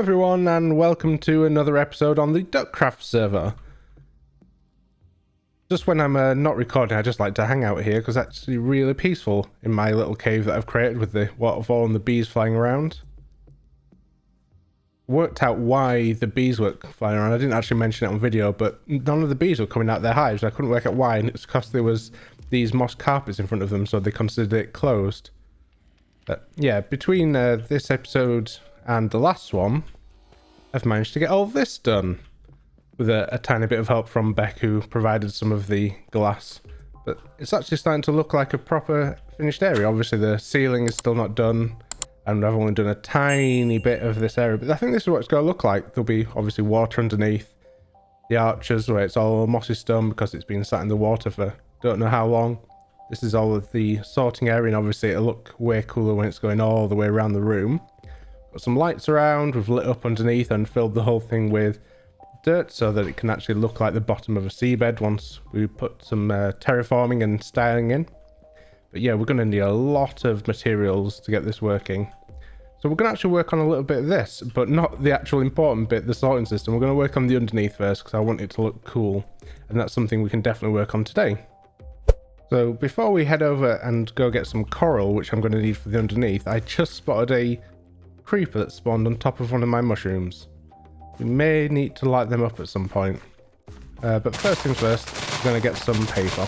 everyone, and welcome to another episode on the DuckCraft server. Just when I'm not recording, I just like to hang out here because it's actually really peaceful in my little cave that I've created with the waterfall and the bees flying around. Worked out why the bees were flying around. I didn't actually mention it on video, but none of the bees were coming out of their hives. I couldn't work out why, and it's because there was these moss carpets in front of them, so they considered it closed. But yeah, between this episode and the last one, I've managed to get all this done with a tiny bit of help from Beck, who provided some of the glass. But it's actually starting to look like a proper finished area. Obviously the ceiling is still not done, and I've only done a tiny bit of this area, but I think this is what it's going to look like. There'll be obviously water underneath the arches where it's all mossy stone because it's been sat in the water for don't know how long. This is all of the sorting area, and obviously it'll look way cooler when it's going all the way around the room. Got some lights around, we've lit up underneath and filled the whole thing with dirt so that it can actually look like the bottom of a seabed once we put some terraforming and styling in. But yeah, we're going to need a lot of materials to get this working. So we're going to actually work on a little bit of this, but not the actual important bit, the sorting system. We're going to work on the underneath first because I want it to look cool, and that's something we can definitely work on today. So before we head over and go get some coral, which I'm going to need for the underneath, I just spotted a creeper that spawned on top of one of my mushrooms. We may need to light them up at some point. But first things first, we're going to get some paper.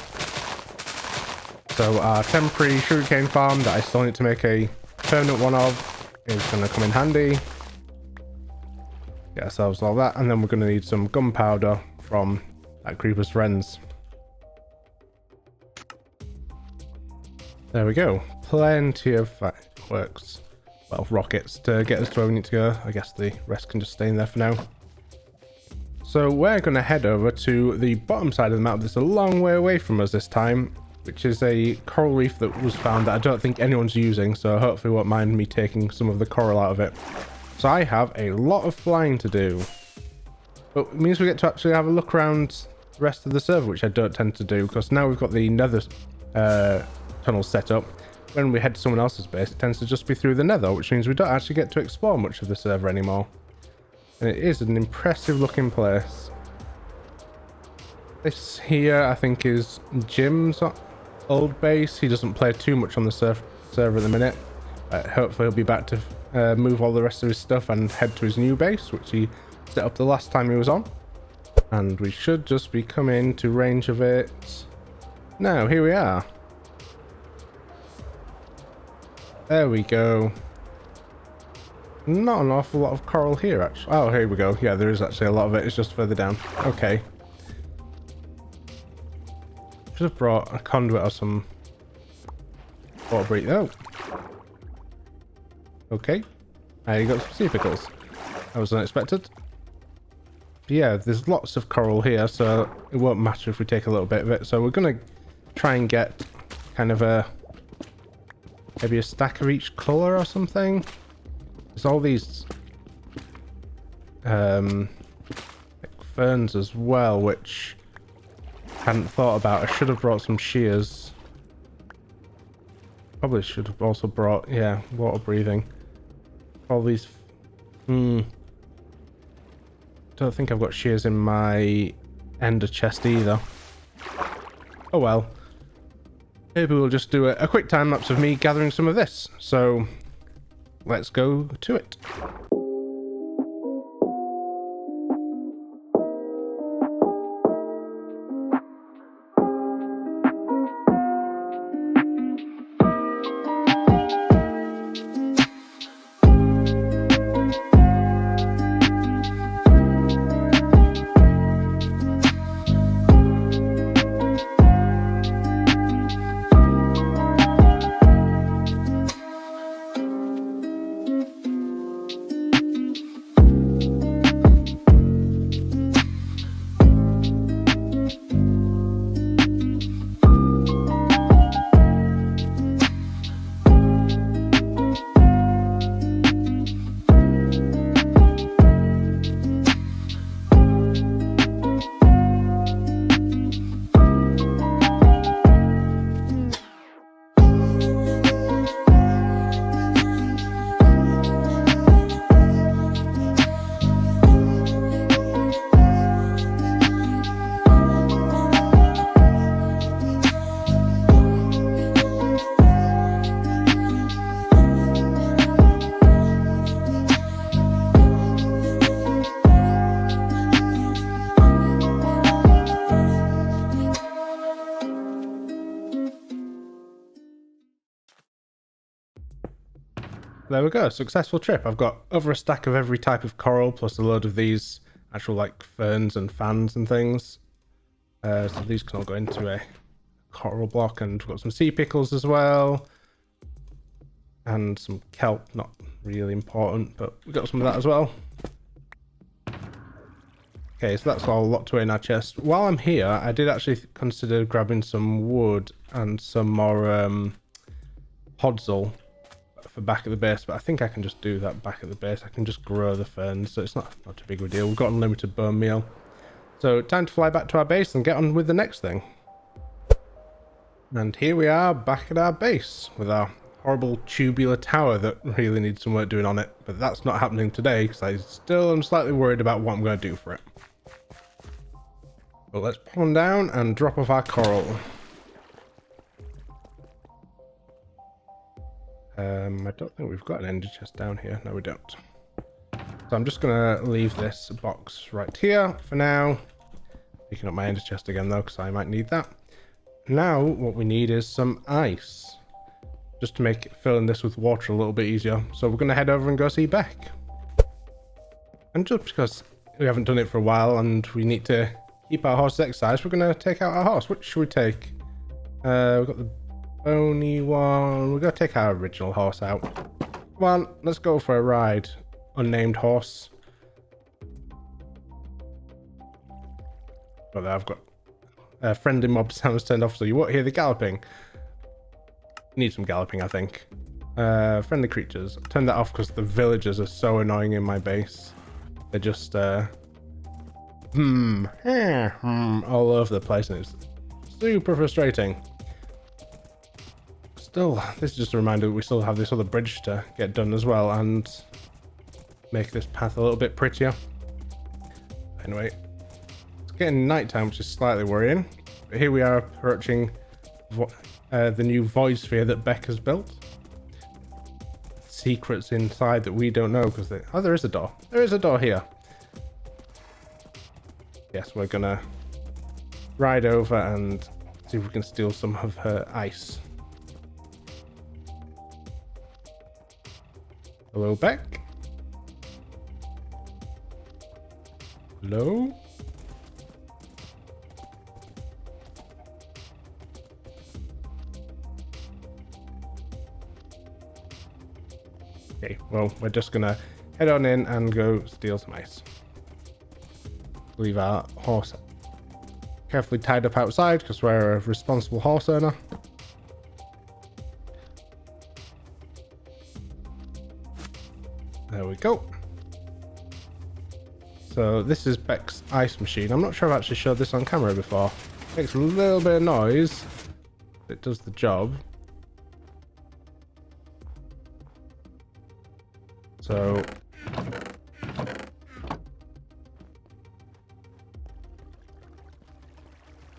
So our temporary sugarcane farm that I still need to make a permanent one of is going to come in handy. Get ourselves all that, and then we're going to need some gunpowder from that creeper's friends. There we go. Plenty of fireworks. Well, rockets to get us to where we need to go. I guess the rest can just stay in there for now. So we're going to head over to the bottom side of the map that's a long way away from us this time, which is a coral reef that was found that I don't think anyone's using, so hopefully won't mind me taking some of the coral out of it. So I have a lot of flying to do. But it means we get to actually have a look around the rest of the server, which I don't tend to do, because now we've got the nether tunnel set up. When we head to someone else's base, it tends to just be through the nether, which means we don't actually get to explore much of the server anymore. And it is an impressive looking place. This here, I think, is Jim's old base. He doesn't play too much on the server at the minute. Hopefully he'll be back to move all the rest of his stuff and head to his new base, which he set up the last time he was on. And we should just be coming to range of it. Now, here we are. There we go. Not an awful lot of coral here, actually. Oh, here we go. Yeah, there is actually a lot of it. It's just further down. Okay. Should have brought a conduit or some water breathing. Oh. Okay. You got some sea pickles. That was unexpected. But yeah, there's lots of coral here, so it won't matter if we take a little bit of it. So we're going to try and get kind of maybe a stack of each colour or something. There's all these like ferns as well, which I hadn't thought about. I should have brought some shears. Probably should have also brought, yeah, water breathing. All these... Don't think I've got shears in my ender chest either. Oh well. Maybe we'll just do a quick time lapse of me gathering some of this. So let's go to it. There we go, successful trip. I've got over a stack of every type of coral, plus a load of these actual like ferns and fans and things. So these can all go into a coral block, and we've got some sea pickles as well. And some kelp, not really important, but we've got some of that as well. Okay, so that's all locked away in our chest. While I'm here, I did actually consider grabbing some wood and some more podzol for back at the base, but I think I can just do that back at the base. I can just grow the ferns, so it's not too big of a deal. We've got unlimited bone meal. So time to fly back to our base and get on with the next thing. And here we are back at our base with our horrible tubular tower that really needs some work doing on it, but that's not happening today because I still am slightly worried about what I'm going to do for it. But let's pull them down and drop off our coral. I don't think we've got an ender chest down here. No, we don't. So I'm just going to leave this box right here for now. Picking up my ender chest again though, because I might need that. Now what we need is some ice, just to make filling this with water a little bit easier. So we're going to head over and go see Beck. And just because we haven't done it for a while and we need to keep our horse exercised, we're going to take out our horse. Which should we take? We've got the bony one. We're going to take our original horse out. Come on, let's go for a ride. Unnamed horse. Well, I've got friendly mob sounds turned off, so you won't hear the galloping. Need some galloping, I think. Friendly creatures. Turn that off because the villagers are so annoying in my base. They're just all over the place, and it's super frustrating. Still, this is just a reminder that we still have this other bridge to get done as well, and make this path a little bit prettier. Anyway, it's getting nighttime, which is slightly worrying. But here we are approaching the new void sphere that Beck has built. Secrets inside that we don't know because oh, there is a door. There is a door here. Yes, we're gonna ride over and see if we can steal some of her ice. Hello, Beck. Hello. Okay, well, we're just gonna head on in and go steal some ice. Leave our horse carefully tied up outside because we're a responsible horse owner. There we go. So this is Beck's ice machine. I'm not sure I've actually showed this on camera before. It makes a little bit of noise. It does the job. So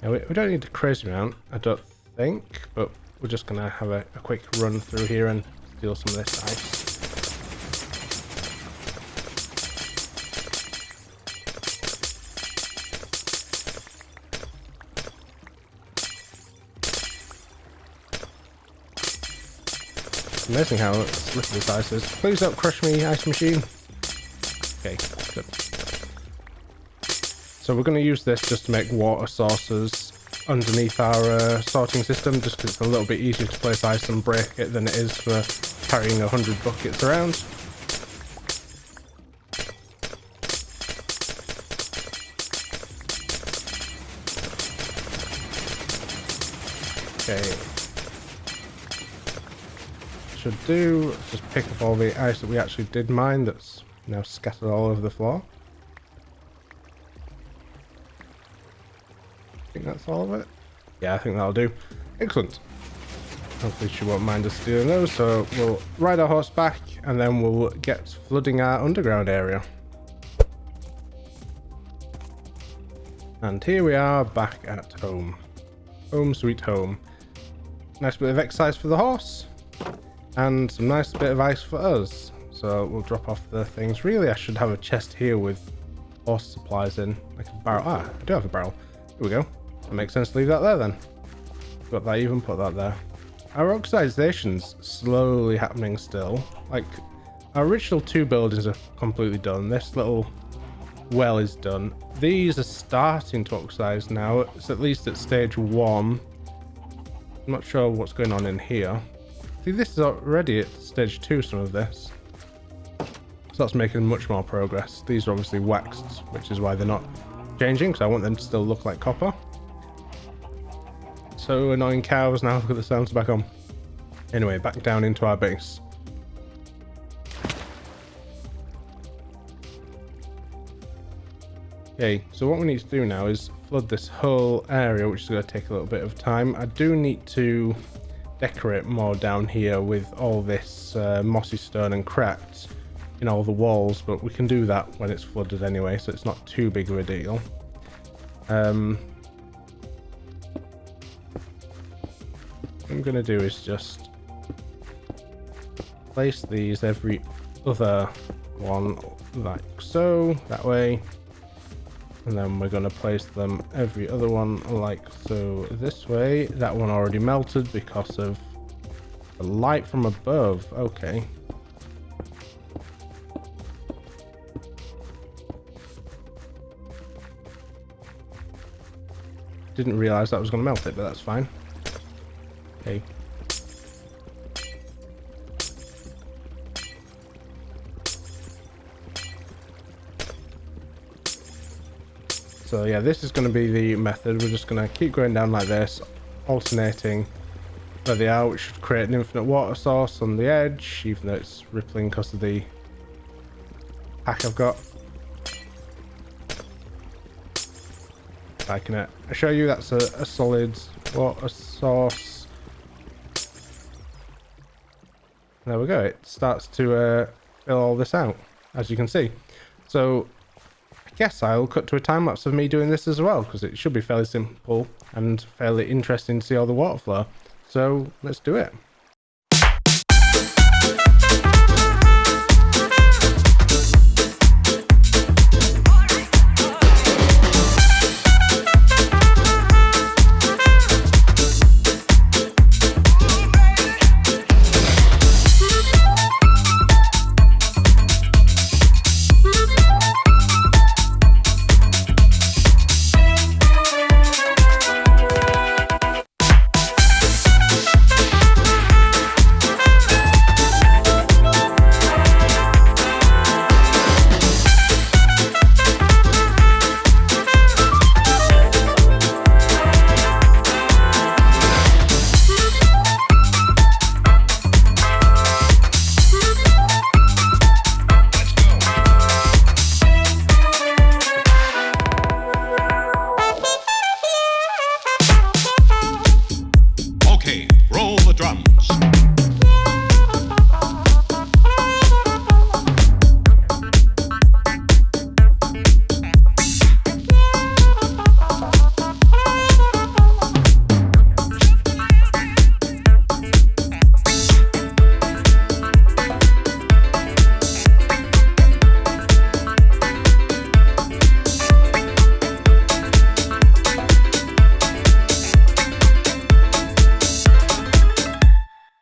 yeah, we don't need a crazy amount, I don't think, but we're just gonna have a quick run through here and steal some of this ice. Amazing how slippery this ice is. Please don't crush me, ice machine. Okay, good. So we're going to use this just to make water sources underneath our sorting system, just because it's a little bit easier to place ice and break it than it is for carrying 100 buckets around. Okay. Should do, just pick up all the ice that we actually did mine that's now scattered all over the floor. I think that's all of it. Yeah, I think that'll do. Excellent. Hopefully she won't mind us stealing those, so we'll ride our horse back and then we'll get flooding our underground area. And here we are back at home. Home sweet home. Nice bit of exercise for the horse. And some nice bit of ice for us. So we'll drop off the things. Really, I should have a chest here with horse supplies in. Like a barrel. Ah, I do have a barrel. Here we go. That makes sense to leave that there then. Got that even, put that there. our oxidation's slowly happening still. Like, our original 2 buildings are completely done. This little well is done. These are starting to oxidize now. It's at least at stage 1. I'm not sure what's going on in here. See, this is already at stage 2, some of this. So that's making much more progress. These are obviously waxed, which is why they're not changing, because I want them to still look like copper. So annoying cows now. Look at the sounds back on. Anyway, back down into our base. Okay, so what we need to do now is flood this whole area, which is going to take a little bit of time. I do need to decorate more down here with all this mossy stone and cracks in all the walls, but we can do that when it's flooded anyway, so it's not too big of a deal. What I'm going to do is just place these every other one like so, that way, and then we're going to place them every other one like so this way. That one already melted because of the light from above. Okay. Didn't realize that was going to melt it, but that's fine. Okay. So yeah, this is going to be the method. We're just going to keep going down like this, alternating where they are, which should create an infinite water source on the edge, even though it's rippling because of the pack I've got. Liking it. I show you that's a solid water source. There we go. It starts to fill all this out, as you can see. So I guess I'll cut to a time lapse of me doing this as well, because it should be fairly simple and fairly interesting to see all the water flow. So let's do it.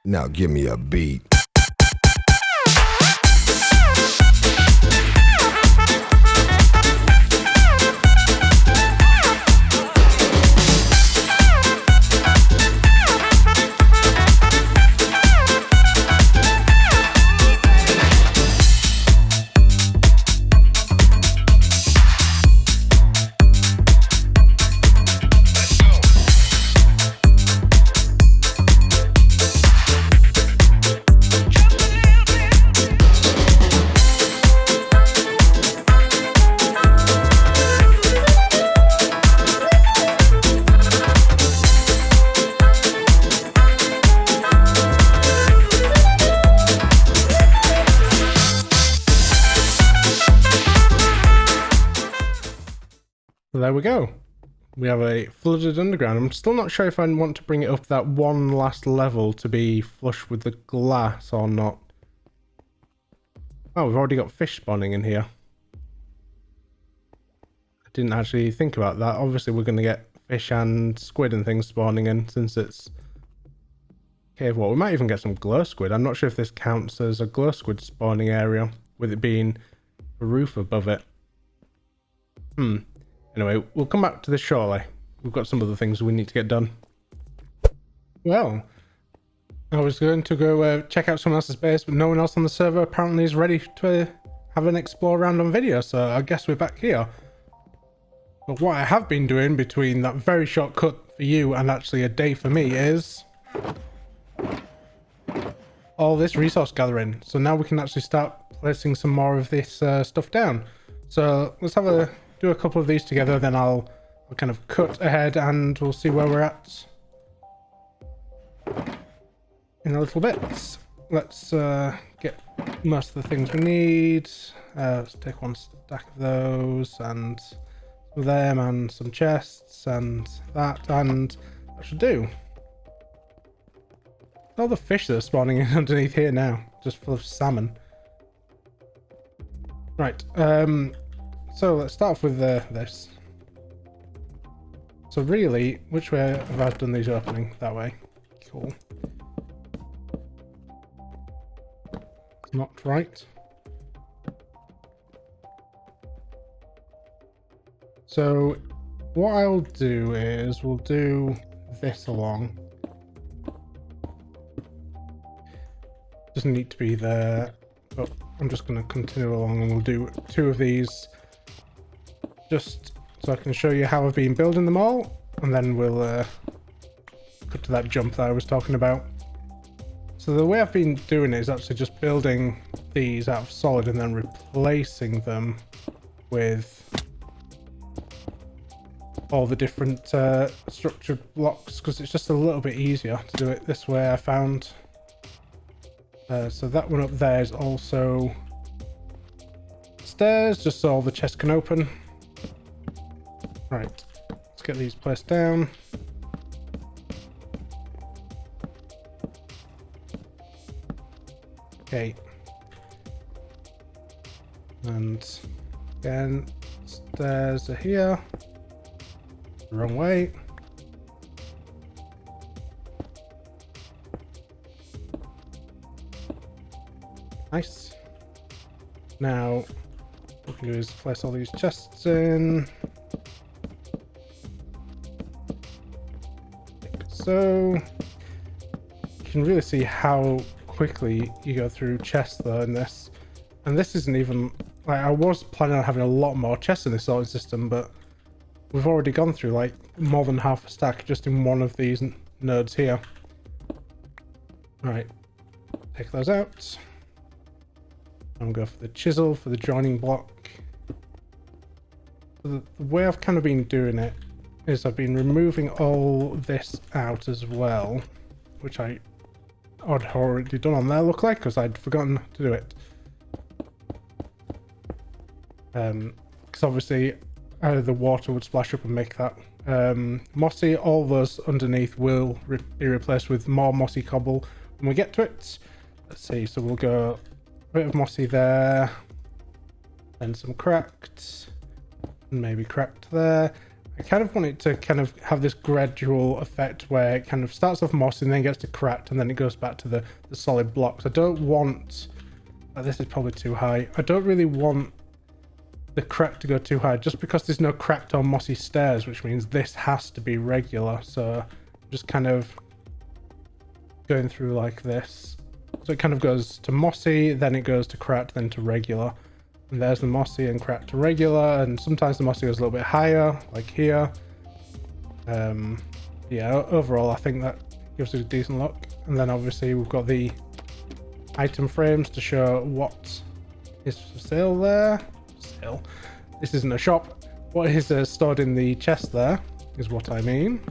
Now give me a beat. There we go. We have a flooded underground. I'm still not sure if I want to bring it up that one last level to be flush with the glass or not. Oh, we've already got fish spawning in here. I didn't actually think about that. Obviously, we're going to get fish and squid and things spawning in since it's cave wall. We might even get some glow squid. I'm not sure if this counts as a glow squid spawning area with it being a roof above it. Anyway, we'll come back to this shortly. We've got some other things we need to get done. Well, I was going to go check out someone else's base, but no one else on the server apparently is ready to have an explore around on video, so I guess we're back here. But what I have been doing between that very short cut for you and actually a day for me is all this resource gathering. So now we can actually start placing some more of this stuff down. So let's do a couple of these together, then I'll kind of cut ahead and we'll see where we're at in a little bit. Let's get most of the things we need. Let's take one stack of those and some of them and some chests and that should do. All the fish that are spawning in underneath here now, just full of salmon. Right, so let's start off with this. So really, which way have I done these opening? That way. Cool. Not right. So what I'll do is we'll do this along. Doesn't need to be there, but I'm just going to continue along and we'll do 2 of these just so I can show you how I've been building them all, and then we'll cut to that jump that I was talking about. So the way I've been doing it is actually just building these out of solid and then replacing them with all the different structured blocks, because it's just a little bit easier to do it this way, I found. So that one up there is also stairs, just so all the chests can open. Right, let's get these placed down. Okay. And again, stairs are here. Wrong way. Nice. Now, what we can do is place all these chests in. Like so. You can really see how quickly you go through chests though in this. And this isn't even, like, I was planning on having a lot more chests in this sorting system, but we've already gone through like more than half a stack just in one of these nodes here. Alright, take those out. And go for the chisel for the joining block. The way I've kind of been doing it is I've been removing all this out as well, which I'd already done on there, look like, because I'd forgotten to do it. Because obviously the water would splash up and make that mossy. All those underneath will be replaced with more mossy cobble when we get to it. Let's see, so we'll go a bit of mossy there, and some cracked, and maybe cracked there. I kind of want it to kind of have this gradual effect where it kind of starts off mossy and then gets to cracked and then it goes back to the solid blocks. I don't want, this is probably too high. I don't really want the crack to go too high just because there's no cracked or mossy stairs, which means this has to be regular. So I'm just kind of going through like this. So it kind of goes to mossy, then it goes to cracked, then to regular. And there's the mossy and cracked to regular, and sometimes the mossy goes a little bit higher, like here. Yeah, overall I think that gives it a decent look. And then obviously we've got the item frames to show what is for sale there. Sale. This isn't a shop. What is stored in the chest there is what I mean.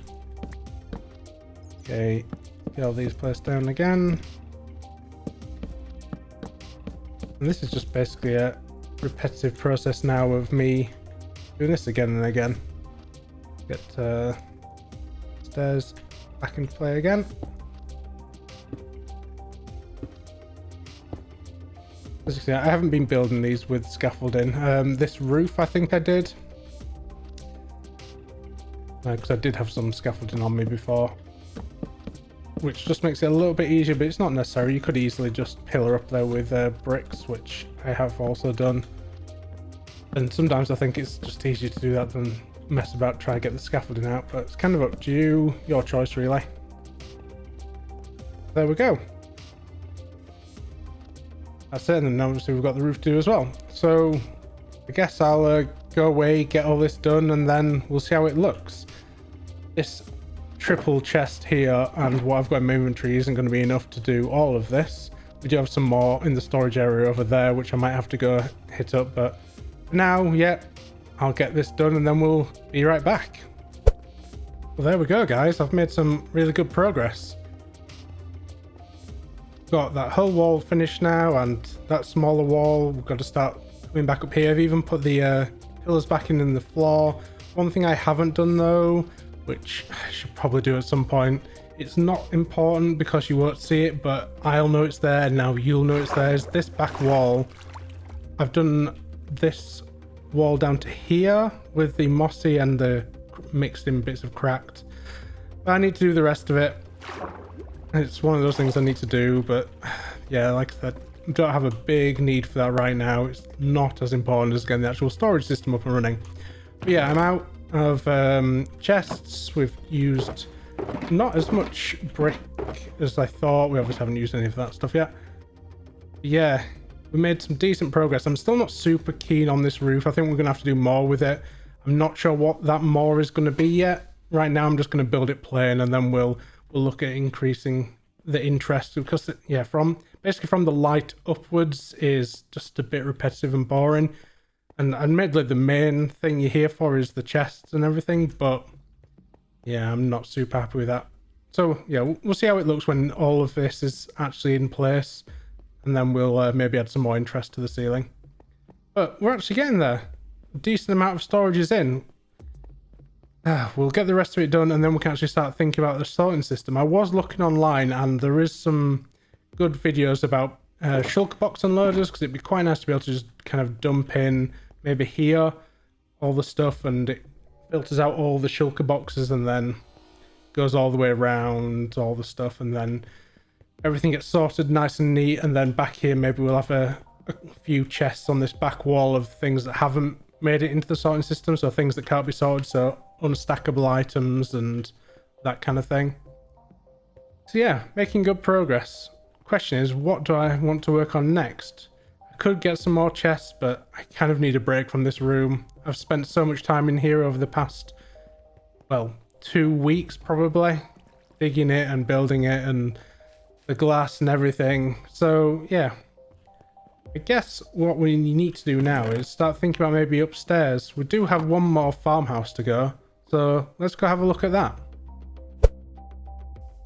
Okay, get all these placed down again. And this is just basically a repetitive process now of me doing this again and again. Get stairs back into play again. As you can see, I haven't been building these with scaffolding. This roof I think I did, because I did have some scaffolding on me before. which just makes it a little bit easier, but it's not necessary. You could easily just pillar up there with bricks, which I have also done. And sometimes I think it's just easier to do that than mess about trying to get the scaffolding out, but it's kind of up to you, your choice really. There we go. That's it, and then obviously we've got the roof to do as well. So I guess I'll go away, get all this done, and then we'll see how it looks. This triple chest here and what I've got in my inventory isn't going to be enough to do all of this. We do have some more in the storage area over there, which I might have to go hit up, but for now, yeah, I'll get this done and then we'll be right back. Well, there we go, guys. I've made some really good progress. Got that whole wall finished now, and that smaller wall, we've got to start coming back up here. I've even put the pillars back in the floor. One thing I haven't done though, which I should probably do at some point, it's not important because you won't see it, but I'll know it's there, and now you'll know it's there, is this back wall. I've done this wall down to here with the mossy and the mixed in bits of cracked, but I need to do the rest of it. It's one of those things I need to do, but yeah, like I said, I don't have a big need for that right now. It's not as important as getting the actual storage system up and running. But yeah, I'm out of chests. We've used not as much brick as I thought. We obviously haven't used any of that stuff yet. But yeah, we made some decent progress. I'm still not super keen on this roof. I think we're gonna have to do more with it. I'm not sure what that more is going to be yet. Right now I'm just going to build it plain, and then we'll look at increasing the interest, because yeah, basically from the light upwards is just a bit repetitive and boring. And admittedly the main thing you're here for is the chests and everything, but yeah, I'm not super happy with that. So yeah, we'll see how it looks when all of this is actually in place, and then we'll maybe add some more interest to the ceiling. But we're actually getting there. A decent amount of storage is in. We'll get the rest of it done, and then we can actually start thinking about the sorting system. I was looking online, and there is some good videos about shulker box unloaders, because it'd be quite nice to be able to just kind of dump in maybe here all the stuff, and it filters out all the shulker boxes and then goes all the way around all the stuff, and then everything gets sorted nice and neat. And then back here maybe we'll have a few chests on this back wall of things that haven't made it into the sorting system, so things that can't be sorted, so unstackable items and that kind of thing. So yeah, making good progress. Question is, what do I want to work on next? I could get some more chests, but I kind of need a break from this room. I've spent so much time in here over the past, well, 2 weeks probably, digging it and building it and the glass and everything. So yeah, I guess what we need to do now is start thinking about maybe upstairs. We do have one more farmhouse to go, so let's go have a look at that.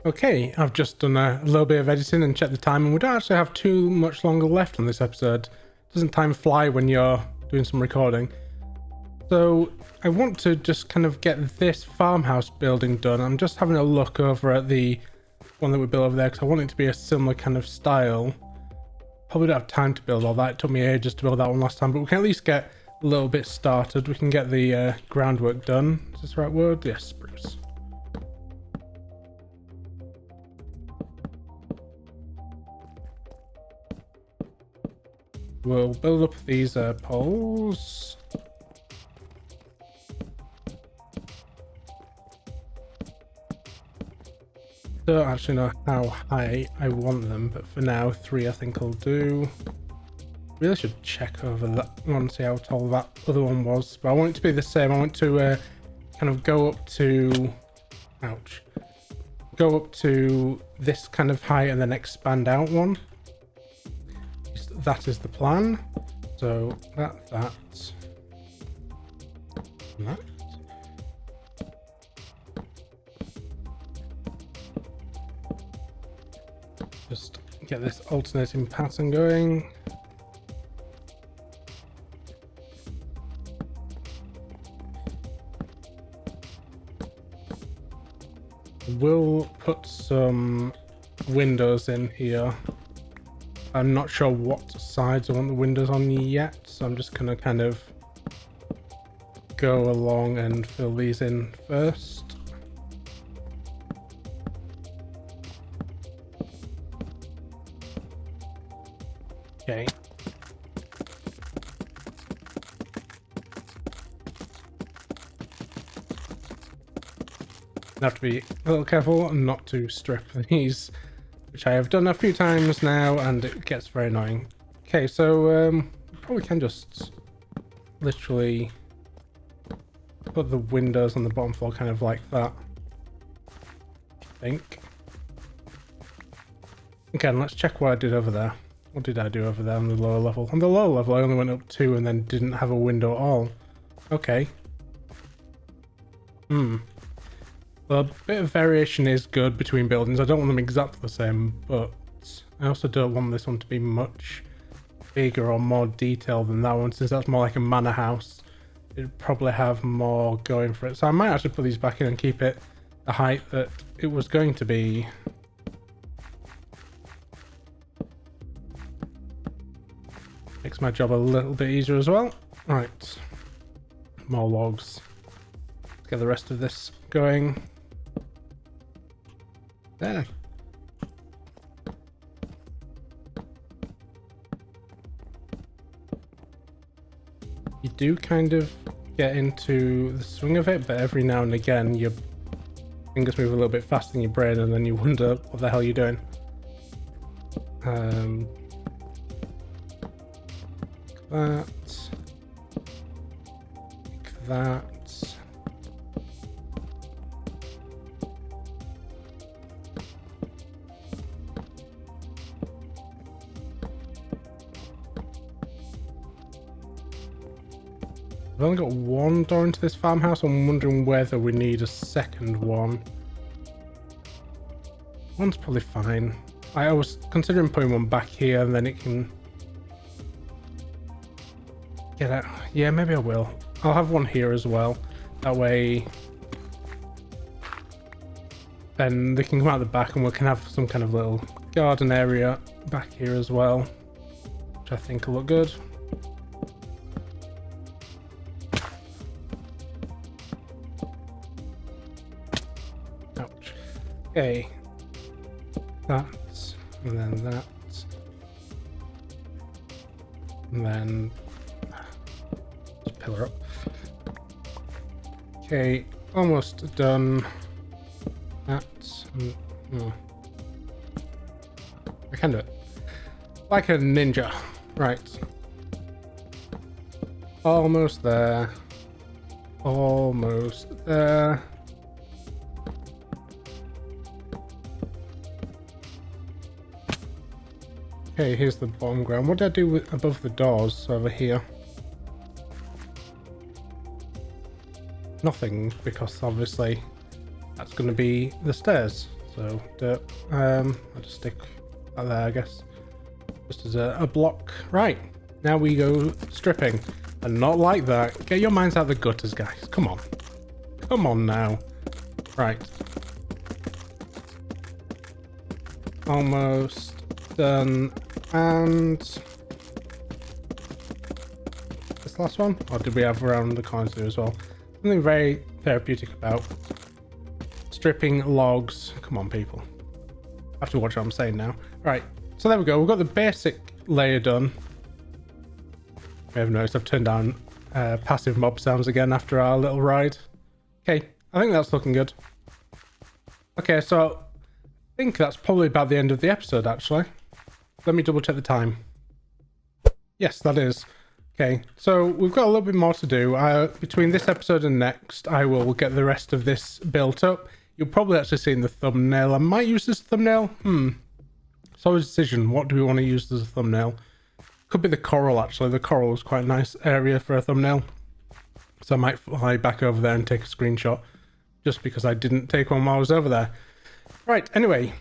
Okay, I've just done a little bit of editing and checked the time, and we don't actually have too much longer left on this episode. Doesn't time fly when you're doing some recording? So I want to just kind of get this farmhouse building done. I'm just having a look over at the one that we built over there, because I want it to be a similar kind of style. Probably don't have time to build all that. It took me ages to build that one last time, but we can at least get a little bit started. We can get the groundwork done. Is this the right word? Yes, spruce. We'll build up these poles. Don't actually know how high I want them, but for now 3 I think will do. Really should check over that one, see how tall that other one was, but I want it to be the same. I want to kind of go up to, ouch, go up to this kind of height and then expand out one. That is the plan. So that and that. Just get this alternating pattern going. We'll put some windows in here. I'm not sure what sides I want the windows on yet, so I'm just gonna kind of go along and fill these in first. Okay. I have to be a little careful not to strip these, which I have done a few times now, and it gets very annoying. Okay, so probably can just literally put the windows on the bottom floor kind of like that, I think. Again, let's check what I did over there. What did I do over there on the lower level? On the lower level, I only went up 2 and then didn't have a window at all. Okay. Well, a bit of variation is good between buildings. I don't want them exactly the same, but I also don't want this one to be much bigger or more detailed than that one, since that's more like a manor house. It'd probably have more going for it. So I might actually put these back in and keep it the height that it was going to be. Makes my job a little bit easier as well. Right. More logs. Let's get the rest of this going. There. You do kind of get into the swing of it, but every now and again your fingers move a little bit faster than your brain, and then you wonder what the hell you're doing. That. I've only got one door into this farmhouse. I'm wondering whether we need a second one. One's probably fine. I was considering putting one back here, and then it can get out. Yeah, maybe I will. I'll have one here as well. That way, then they can come out the back, and we can have some kind of little garden area back here as well, which I think will look good. Ouch. Okay. That, and then that, and then just pillar up. Okay, almost done. That, I can do it like a ninja. Right, almost there. Almost there. Okay, here's the bottom ground. What did I do with above the doors over here? Nothing, because obviously that's going to be the stairs. So dirt. I'll just stick that there, I guess, just as a block. Right, now we go stripping, and not like that. Get your minds out the gutters, guys. Come on, come on now. Right, almost done. And this last one, or did we have around the corners there as well? Something very therapeutic about stripping logs. Come on, people, I have to watch what I'm saying now. Right, so there we go. We've got the basic layer done. You may have noticed I've turned down passive mob sounds again after our little ride. Okay, I think that's looking good. Okay, so I think that's probably about the end of the episode, actually. Let me double check the time. Yes, that is. Okay, so we've got a little bit more to do. Between this episode and next, I will get the rest of this built up. You'll probably actually see in the thumbnail. I might use this thumbnail. It's always a decision. What do we want to use as a thumbnail? Could be the coral, actually. The coral is quite a nice area for a thumbnail. So I might fly back over there and take a screenshot, just because I didn't take one while I was over there. Right, anyway.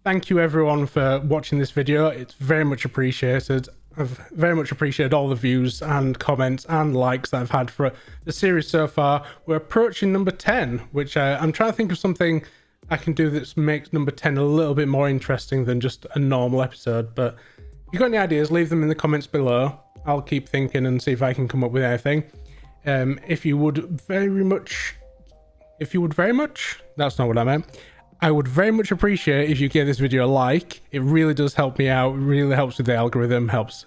Thank you everyone for watching this video. It's very much appreciated. I've very much appreciated all the views and comments and likes that I've had for the series so far. We're approaching number 10, which I'm trying to think of something I can do that makes number 10 a little bit more interesting than just a normal episode. But if you've got any ideas, leave them in the comments below. I'll keep thinking and see if I can come up with anything. If you would very much, that's not what I meant. I would very much appreciate if you give this video a like. It really does help me out. It really helps with the algorithm, helps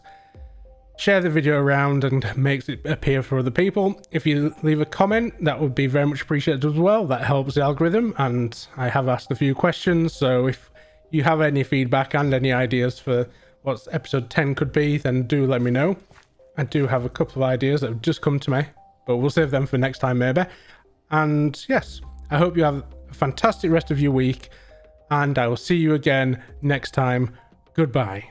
share the video around and makes it appear for other people. If you leave a comment, that would be very much appreciated as well. That helps the algorithm, and I have asked a few questions, so if you have any feedback and any ideas for what episode 10 could be, then do let me know. I do have a couple of ideas that have just come to me, but we'll save them for next time maybe. And yes, I hope you have a fantastic rest of your week, and I will see you again next time. Goodbye.